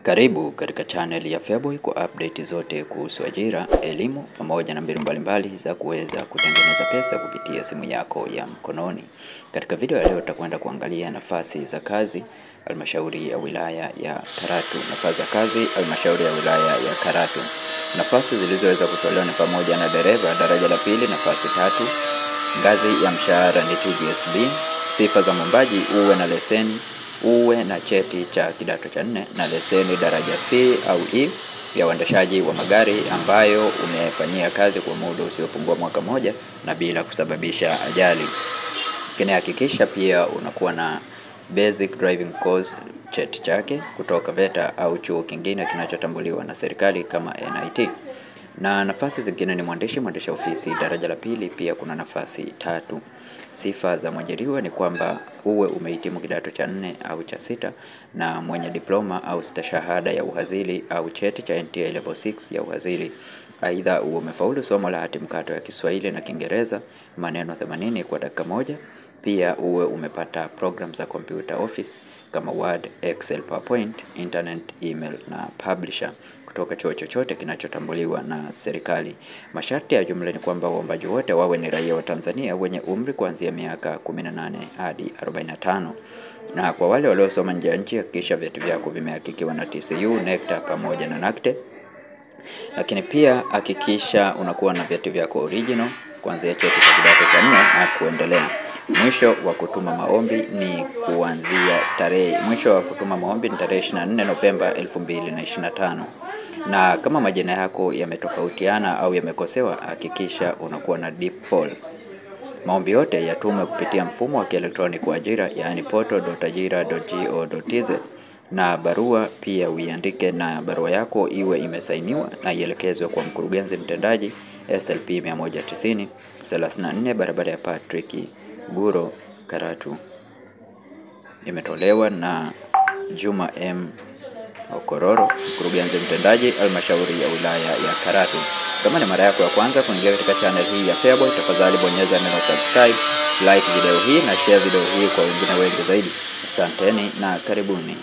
Karibu katika channel ya Feaboy kwa update zote kuhusu ajira, elimu pamoja na mbinu mbalimbali za kuweza kutengeneza pesa kupitia simu yako ya mkononi. Katika video ya leo tutakwenda kuangalia nafasi za kazi halmashauri ya wilaya ya Karatu. Nafasi za kazi halmashauri ya wilaya ya Karatu. Nafasi zilizoweza kutolewa ni pamoja na dereva daraja la pili nafasi 3. Ngazi ya mshahara ni TGSB. Sifa za mwombaji: uwe na leseni, uwe na cheti cha kidato cha 4 na leseni daraja C au E ya uendeshaji wa magari ambayo umefanyia kazi kwa muda usiopungua mwaka mmoja na bila kusababisha ajali. Hakikisha pia unakuwa na basic driving course cheti chake kutoka VETA au chuo kingine kinachotambuliwa na serikali kama NIT. Na nafasi zingine ni mwendesha ofisi daraja la pili. Pia kuna nafasi 3. Sifa za mwajiriwa ni kwamba uwe umehitimu kidato cha 4 au cha 6 na mwenye diploma au stashahada ya uhazili au cheti cha NTA level 6 ya uhazili. Aidha uwe umefaulu somo la hati mkato ya Kiswahili na Kiingereza maneno 80 kwa dakika moja. Pia uwe umepata program za computer office kama Word, Excel, PowerPoint, Internet, email na Publisher kutoka chuo chochote kinachotambuliwa na serikali. Masharti ya jumla ni kwamba waombaji wote wawe ni raia wa Tanzania wenye umri kuanzia miaka 18 hadi 45. Na kwa wale waliosoma nje ya nchi, hakikisha vyeti vyako vimehakikiwa na TCU, NECTA pamoja na NACTE. Lakini pia hakikisha unakuwa na vyeti vyako original kuanzia cheti cha kidato cha 4 na kuendelea. Mwisho wa kutuma maombi ni tarehe 24 Novemba 2025. Na kama majina yako yametofautiana au yamekosewa, hakikisha unakuwa na deep poll. Maombi yote yatumwe kupitia mfumo wa kielektroniki wa ajira, yani portal.ajira.go.tz, na barua pia uiandike na barua yako iwe imesainiwa na ielekezwe kwa mkurugenzi mtendaji SLP 190 34 barabara ya Patrick Guro, Karatu. Imetolewa na Juma M. Okororo, mkurugenzi mtendaji halmashauri ya wilaya ya Karatu. Kama ni mara yako ya kwanza kuingia katika channel hii ya Feaboy, tafadhali bonyeza neno subscribe, like video hii na share video hii kwa wengine wengi zaidi. Asanteni na karibuni.